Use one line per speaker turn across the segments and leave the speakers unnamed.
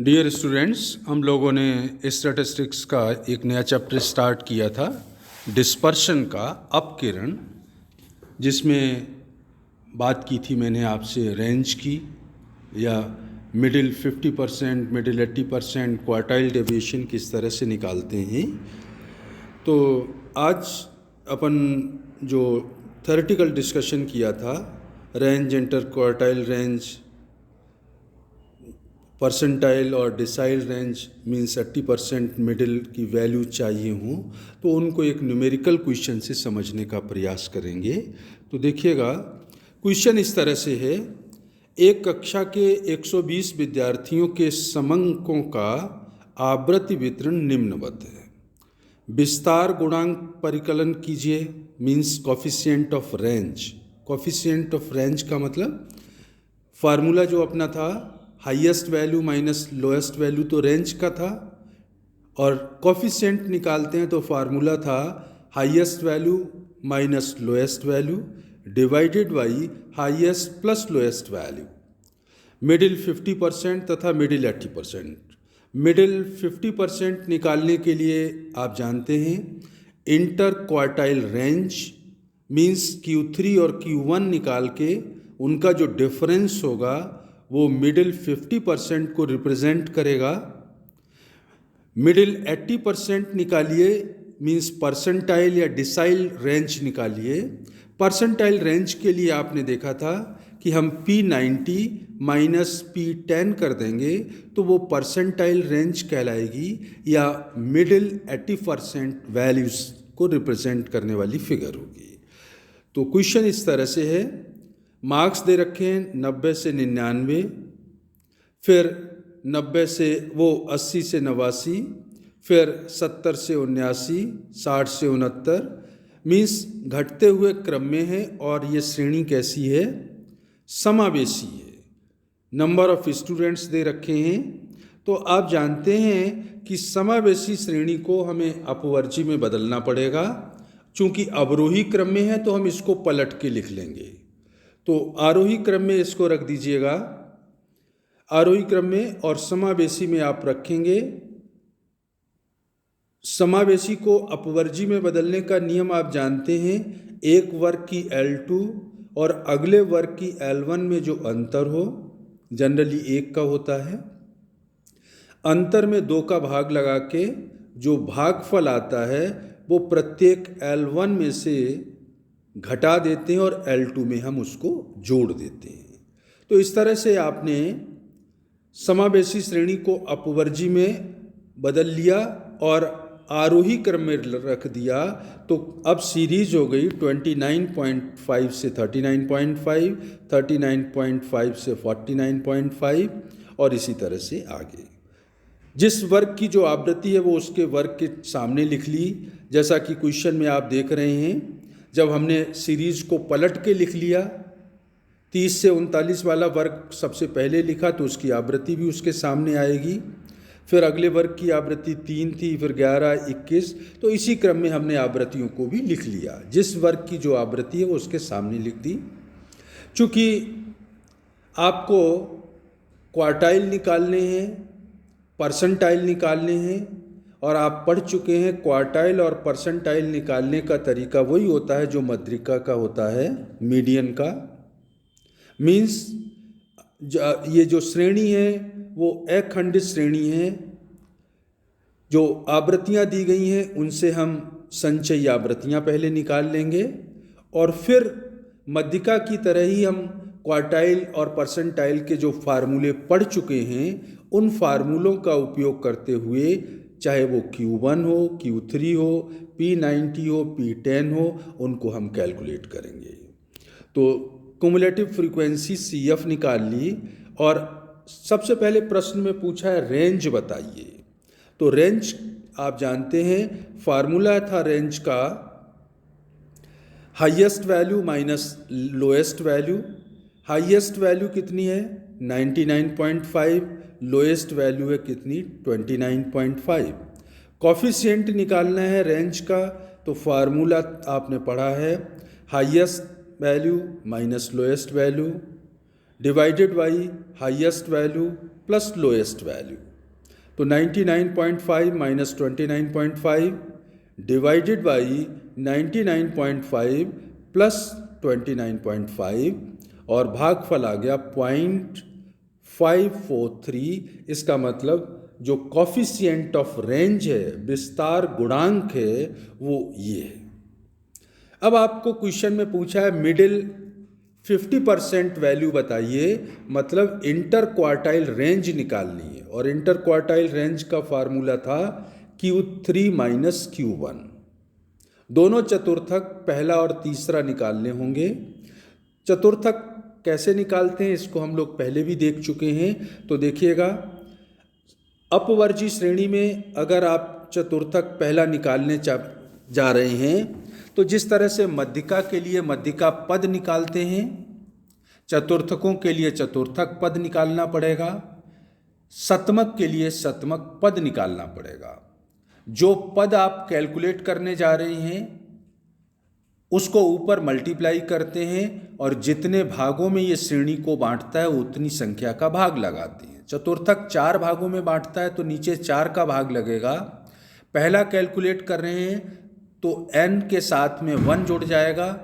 Dear students, हम लोगों ने स्टैटिस्टिक्स का एक नया चैप्टर स्टार्ट किया था डिस्पर्शन का, अपकिरण, जिसमें बात की थी मैंने आपसे रेंज की, या मिडिल 50%, मिडिल 80%, क्वार्टाइल डेविएशन किस तरह से निकालते हैं। तो आज अपन जो थ्योरेटिकल डिस्कशन किया था, range, inter quartile range, percentile और डिसाइल रेंज मीन्स 80% मिडिल की वैल्यू चाहिए हों, तो उनको एक न्यूमेरिकल क्वेश्चन से समझने का प्रयास करेंगे। तो देखिएगा, क्वेश्चन इस तरह से है, एक कक्षा के 120 विद्यार्थियों के समंकों का आवृत्ति वितरण निम्नवत है। विस्तार गुणांक परिकलन कीजिए, means coefficient of range. Coefficient of range का मतलब फार्मूला जो अपना था, highest value minus lowest value, तो रेंज का था, और कॉफिशिएंट निकालते हैं तो फार्मूला था highest value minus lowest value divided by highest plus lowest value. Middle 50% तथा मिडिल 80%। मिडिल 50% निकालने के लिए आप जानते हैं inter quartile range means Q3 और Q1 निकाल के उनका जो डिफरेंस होगा वो मिडिल 50% को रिप्रेजेंट करेगा। मिडिल 80% निकालिए, मीन्स परसेंटाइल या डिसाइल रेंज निकालिए। परसेंटाइल रेंज के लिए आपने देखा था कि हम P90 माइनस P10 कर देंगे तो वो परसेंटाइल रेंज कहलाएगी, या मिडिल 80% वैल्यूज़ को रिप्रेजेंट करने वाली फिगर होगी। तो क्वेश्चन इस तरह से है, मार्क्स दे रखे हैं 90 से 99, फिर 90 से वो 80 से 89, फिर 70 से 79, 60 से 69, मीन्स घटते हुए क्रम में है, और ये श्रेणी कैसी है, समावेशी है। नंबर ऑफ स्टूडेंट्स दे रखे हैं, तो आप जानते हैं कि समावेशी श्रेणी को हमें अपवर्जी में बदलना पड़ेगा। चूँकि अवरोही क्रम में है तो हम इसको पलट के लिख लेंगे, तो आरोही क्रम में इसको रख दीजिएगा, आरोही क्रम में, और समावेशी में आप रखेंगे। समावेशी को अपवर्जी में बदलने का नियम आप जानते हैं, एक वर्ग की L2 और अगले वर्ग की L1 में जो अंतर हो, जनरली 1 का होता है, अंतर में 2 का भाग लगा के जो भागफल आता है वो प्रत्येक L1 में से घटा देते हैं और L2 में हम उसको जोड़ देते हैं। तो इस तरह से आपने समावेशी श्रेणी को अपवर्जी में बदल लिया और आरोही क्रम में रख दिया, तो अब सीरीज हो गई 29.5 से 39.5, 39.5 से 49.5, और इसी तरह से आगे। जिस वर्ग की जो आवृत्ति है वो उसके वर्ग के सामने लिख ली, जैसा कि क्वेश्चन में आप देख रहे हैं। जब हमने सीरीज को पलट के लिख लिया, 30 से 39 वाला वर्ग सबसे पहले लिखा तो उसकी आवृत्ति भी उसके सामने आएगी, फिर अगले वर्ग की आवृत्ति 3 थी, फिर 11, 21, तो इसी क्रम में हमने आवृत्तियों को भी लिख लिया। जिस वर्ग की जो आवृत्ति है वो उसके सामने लिख दी। चूँकि आपको क्वार्टाइल निकालने हैं, परसेंटाइल निकालने हैं, और आप पढ़ चुके हैं क्वार्टाइल और परसेंटाइल निकालने का तरीका वही होता है जो मध्यिका का होता है, मीडियन का। मीन्स ये जो श्रेणी है वो अखंडित श्रेणी है, जो आवृत्तियाँ दी गई हैं उनसे हम संचयी आवृत्तियाँ पहले निकाल लेंगे, और फिर मध्यिका की तरह ही हम क्वार्टाइल और परसेंटाइल के जो फार्मूले पढ़ चुके हैं उन फार्मूलों का उपयोग करते हुए, चाहे वो Q1 हो, Q3 हो, P90 हो, P10 हो, उनको हम कैलकुलेट करेंगे। तो क्युमुलेटिव फ्रीक्वेंसी CF निकाल ली, और सबसे पहले प्रश्न में पूछा है रेंज बताइए। तो रेंज आप जानते हैं, फार्मूला था रेंज का highest value minus lowest value. Highest value कितनी है, 99.5, लोएस्ट वैल्यू है कितनी, 29.5। कॉफिशिएंट निकालना है रेंज का, तो फार्मूला आपने पढ़ा है highest value minus lowest value divided by highest value plus lowest value. तो 99.5 माइनस 29.5 डिवाइडेड बाई 99.5 प्लस 29.5 और भागफल आ गया 0.543। इसका मतलब जो कॉफिशिएंट ऑफ रेंज है, विस्तार गुणांक है, वो ये है। अब आपको क्वेश्चन में पूछा है मिडिल 50% वैल्यू बताइए, मतलब इंटर क्वार्टाइल रेंज निकालनी है। और इंटर क्वार्टाइल रेंज का फार्मूला था Q3 माइनस Q1। दोनों चतुर्थक पहला और तीसरा निकालने होंगे। चतुर्थक कैसे निकालते हैं इसको हम लोग पहले भी देख चुके हैं। तो देखिएगा, अपवर्जी श्रेणी में अगर आप चतुर्थक पहला निकालने जा रहे हैं तो जिस तरह से मध्यिका के लिए मध्यिका पद निकालते हैं, चतुर्थकों के लिए चतुर्थक पद निकालना पड़ेगा, शतमक के लिए शतमक पद निकालना पड़ेगा। जो पद आप कैलकुलेट करने जा रहे हैं उसको ऊपर मल्टीप्लाई करते हैं और जितने भागों में ये श्रेणी को बांटता है उतनी संख्या का भाग लगाते हैं। चतुर्थक 4 भागों में बांटता है तो नीचे 4 का भाग लगेगा। पहला कैलकुलेट कर रहे हैं तो n के साथ में 1 जुड़ जाएगा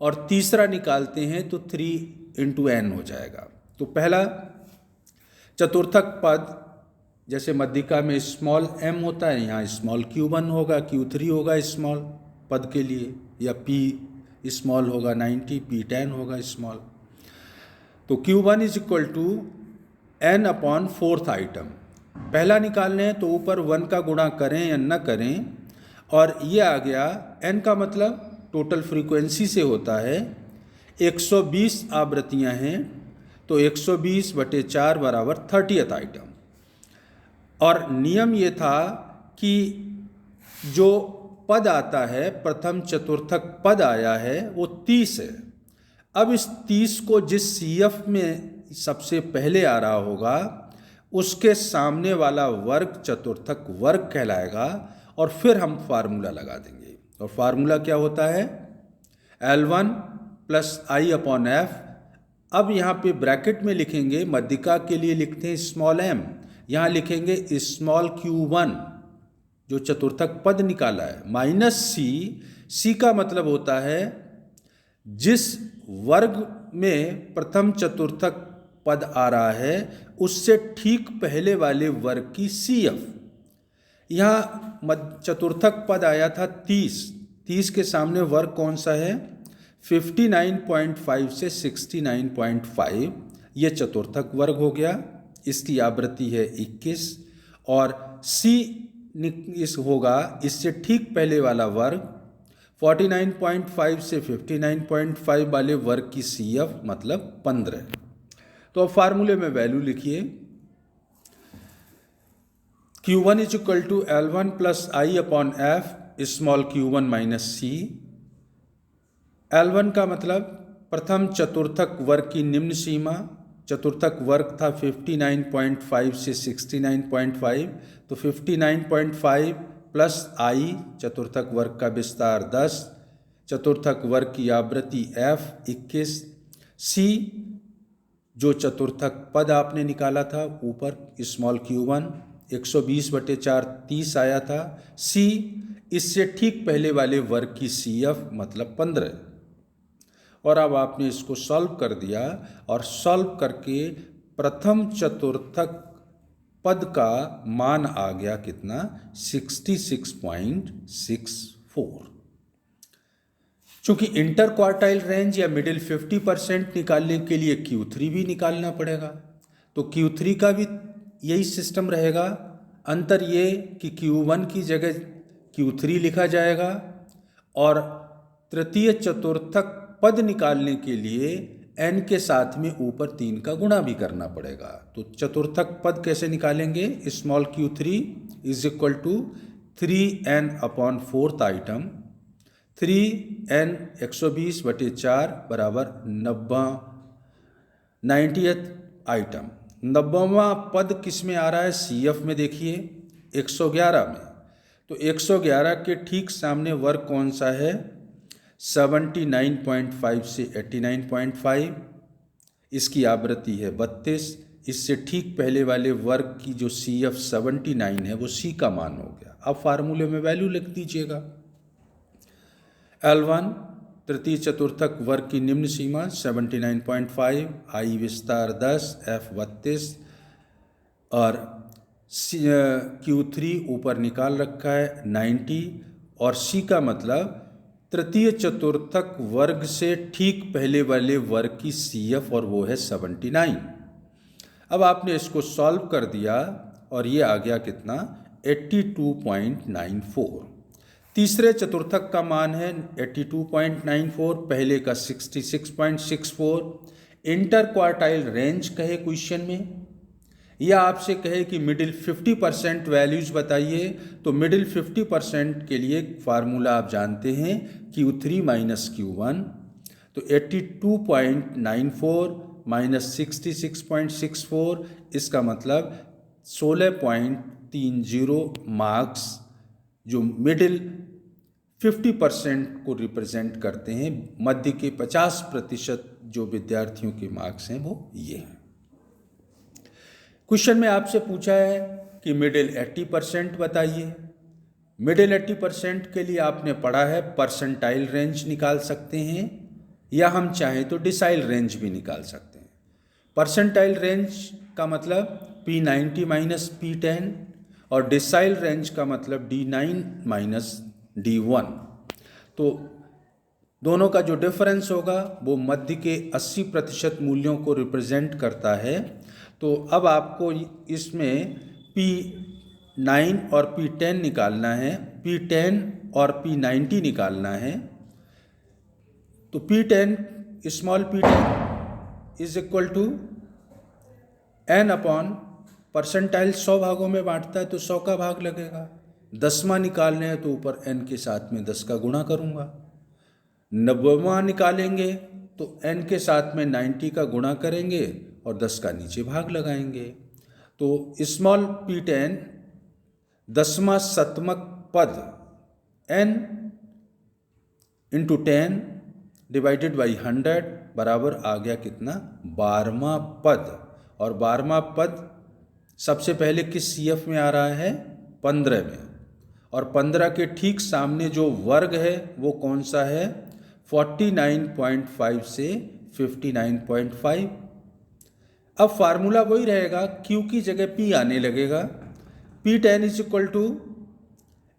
और तीसरा निकालते हैं तो 3 इंटू n हो जाएगा। तो पहला चतुर्थक पद, जैसे मध्यिका में स्मॉल m होता है, यहाँ स्मॉल Q1 होगा, Q3 होगा स्मॉल पद के लिए, या P स्मॉल होगा 90, P10 होगा स्मॉल। तो Q1 is equal to n upon 4th item. पहला निकालने हैं तो ऊपर 1 का गुणा करें या न करें, और ये आ गया n का मतलब टोटल फ्रीक्वेंसी से होता है। 120 आवृत्तियां हैं तो 120/4 बराबर 30th आइटम। और नियम ये था कि जो पद आता है, प्रथम चतुर्थक पद आया है वो 30 है। अब इस 30 को जिस CF में सबसे पहले आ रहा होगा उसके सामने वाला वर्ग चतुर्थक वर्ग कहलाएगा और फिर हम फार्मूला लगा देंगे। और फार्मूला क्या होता है? L1 plus I upon F। अब यहाँ पे ब्रैकेट में लिखेंगे, मध्यिका के लिए लिखते हैं स्मॉल m, यहाँ लिखेंगे स्मॉल Q1 जो चतुर्थक पद निकाला है, माइनस C का मतलब होता है जिस वर्ग में प्रथम चतुर्थक पद आ रहा है उससे ठीक पहले वाले वर्ग की CF। यहाँ चतुर्थक पद आया था 30 के सामने वर्ग कौन सा है? 59.5 से 69.5, ये चतुर्थक वर्ग हो गया। इसकी आवृत्ति है 21 और C इस होगा इससे ठीक पहले वाला वर्ग 49.5 से 59.5 वाले वर्ग की CF मतलब 15। तो अब फार्मूले में वैल्यू लिखिए, Q1 is equal to L1 plus I upon F small Q1 minus C। L1 का मतलब प्रथम चतुर्थक वर्ग की निम्न सीमा, चतुर्थक वर्ग था 59.5 से 69.5, तो 59.5 प्लस I चतुर्थक वर्ग का विस्तार 10, चतुर्थक वर्ग की आवृत्ति F 21, C जो चतुर्थक पद आपने निकाला था ऊपर स्मॉल Q1 120/4 30 आया था, C इससे ठीक पहले वाले वर्ग की CF मतलब 15। और अब आपने इसको सॉल्व कर दिया और सॉल्व करके प्रथम चतुर्थक पद का मान आ गया कितना? 66.64। चूंकि इंटर क्वार्टाइल रेंज या मिडिल 50% निकालने के लिए Q3 भी निकालना पड़ेगा, तो Q3 का भी यही सिस्टम रहेगा। अंतर ये कि Q1 की जगह Q3 लिखा जाएगा और तृतीय चतुर्थक पद निकालने के लिए n के साथ में ऊपर 3 का गुणा भी करना पड़ेगा। तो चतुर्थक पद कैसे निकालेंगे? Small Q3 is equal to 3n upon 4th item, 3n 120/4 बराबर 90th आइटम। 90वां पद किस में आ रहा है? CF में देखिए 111 में। तो 111 के ठीक सामने वर्ग कौन सा है? 79.5 से 89.5, इसकी आवृत्ति है 32, इससे ठीक पहले वाले वर्ग की जो CF 79 है वो C का मान हो गया। अब फार्मूले में वैल्यू लिख दीजिएगा। L1 तृतीय चतुर्थक वर्ग की निम्न सीमा 79.5, I विस्तार 10, F 32 और Q3 ऊपर निकाल रखा है 90 और C का मतलब तृतीय चतुर्थक वर्ग से ठीक पहले वाले वर्ग की CF और वो है 79। अब आपने इसको सॉल्व कर दिया और ये आ गया कितना 82.94। तीसरे चतुर्थक का मान है 82.94, पहले का 66.64। इंटर क्वार्टाइल रेंज कहे क्वेश्चन में, या आपसे कहे कि मिडिल 50% वैल्यूज बताइए, तो मिडिल 50% के लिए फार्मूला आप जानते हैं Q3 माइनस Q1, तो 82.94 माइनस 66.64, इसका मतलब 16.30 मार्क्स जो मिडिल 50% को रिप्रेजेंट करते हैं। मध्य के 50% जो विद्यार्थियों के मार्क्स हैं वो ये हैं। क्वेश्चन में आपसे पूछा है कि मिडिल 80% बताइए। मिडिल 80% के लिए आपने पढ़ा है परसेंटाइल रेंज निकाल सकते हैं, या हम चाहें तो डिसाइल रेंज भी निकाल सकते हैं। परसेंटाइल रेंज का मतलब P90 माइनस P10 और डिसाइल रेंज का मतलब D9 माइनस D1। तो दोनों का जो डिफरेंस होगा वो मध्य के 80% मूल्यों को रिप्रेजेंट करता है। तो अब आपको इसमें P9 और P10 निकालना है, P10 और P90 निकालना है। तो P10 small P10 is equal to N upon percentile 100 भागों में बांटता है तो 100 का भाग लगेगा। 10वां निकालने हैं तो ऊपर N के साथ में 10 का गुणा करूँगा। 90वां निकालेंगे तो N के साथ में 90 का गुणा करेंगे और 10 का नीचे भाग लगाएंगे। तो स्मॉल P10 10वां शतमक पद N इंटू 10 डिवाइडेड बाई 100 बराबर आ गया कितना 12वां पद। और 12वां पद सबसे पहले किस CF में आ रहा है 15 में, और 15 के ठीक सामने जो वर्ग है वो कौन सा है 49.5 से 59.5। अब फार्मूला वही रहेगा, Q की जगह P आने लगेगा। P10 is equal to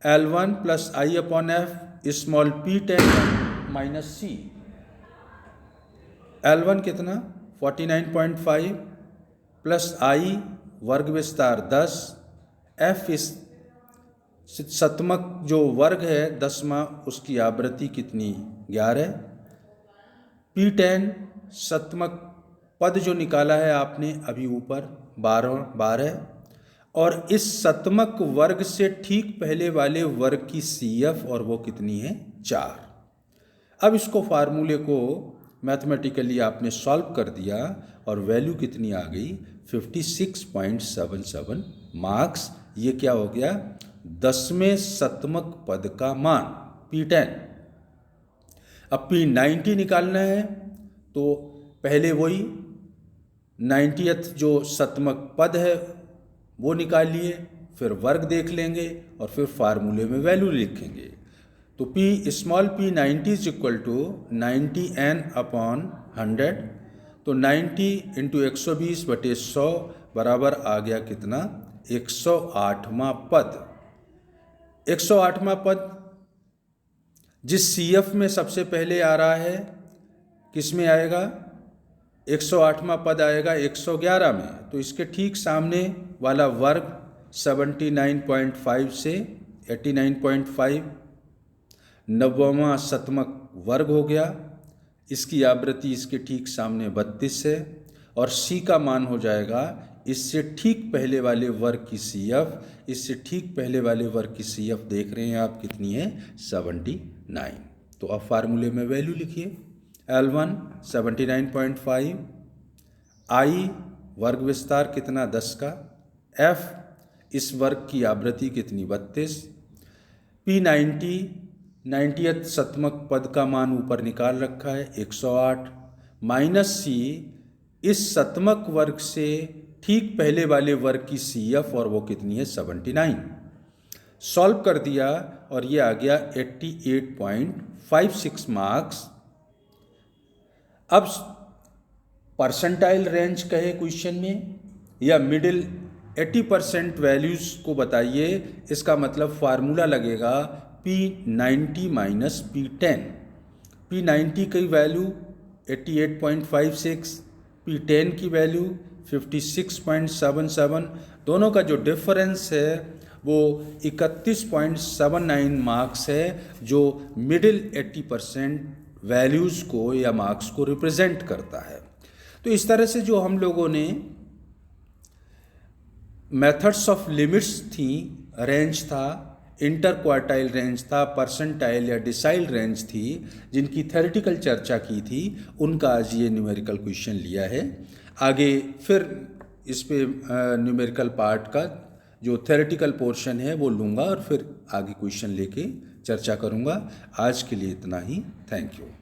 L1 plus I upon F small P10 minus C। L1 कितना 49.5 प्लस I वर्ग विस्तार 10, F इस शतमक जो वर्ग है 10वां उसकी आवृत्ति कितनी 11। P10 शतमक पद जो निकाला है आपने अभी ऊपर 12 और इस शतमक वर्ग से ठीक पहले वाले वर्ग की CF और वो कितनी है 4। अब इसको फार्मूले को मैथमेटिकली आपने सॉल्व कर दिया और वैल्यू कितनी आ गई 56.77 मार्क्स। ये क्या हो गया 10वें शतमक पद का मान P10। अब P90 निकालना है तो पहले वही 90th जो शतमक पद है वो निकालिए, फिर वर्ग देख लेंगे और फिर फार्मूले में वैल्यू लिखेंगे। तो small P90 is equal to 90N upon 100, तो 90 इंटू 120/100 बराबर आ गया कितना 108वां पद। 108वां पद जिस CF में सबसे पहले आ रहा है किस में आएगा 108वां पद आएगा 111 में, तो इसके ठीक सामने वाला वर्ग 79.5 से 89.5 90वां शतमक वर्ग हो गया। इसकी आवृत्ति इसके ठीक सामने 32 है और C का मान हो जाएगा इससे ठीक पहले वाले वर्ग की CF, इससे ठीक पहले वाले वर्ग की CF देख रहे हैं आप कितनी है 79। तो अब फार्मूले में वैल्यू लिखिए L1 79.5, I वर्ग विस्तार कितना 10 का, F इस वर्ग की आवृत्ति कितनी 32, P90 90th शतमक पद का मान ऊपर निकाल रखा है 108 माइनस C इस शतमक वर्ग से ठीक पहले वाले वर्ग की CF और वो कितनी है 79। सॉल्व कर दिया और ये आ गया 88.56 मार्क्स। अब परसेंटाइल रेंज कहे क्वेश्चन में या मिडिल 80% वैल्यूज़ को बताइए, इसका मतलब फार्मूला लगेगा P90 माइनस P10। P90 की वैल्यू 88.56, P10 की वैल्यू 56.77, दोनों का जो डिफरेंस है वो 31.79 मार्क्स है, जो मिडिल 80% वैल्यूज़ को या मार्क्स को रिप्रेजेंट करता है। तो इस तरह से जो हम लोगों ने मेथड्स ऑफ लिमिट्स थी, रेंज था, इंटर क्वार्टाइल रेंज था, परसेंटाइल या डिसाइल रेंज थी, जिनकी थ्योरेटिकल चर्चा की थी, उनका आज ये न्यूमेरिकल क्वेश्चन लिया है। आगे फिर इस पे न्यूमेरिकल पार्ट का जो थ्योरेटिकल पोर्शन है वो लूँगा और फिर आगे क्वेश्चन लेके चर्चा करूँगा। आज के लिए इतना ही। Thank you.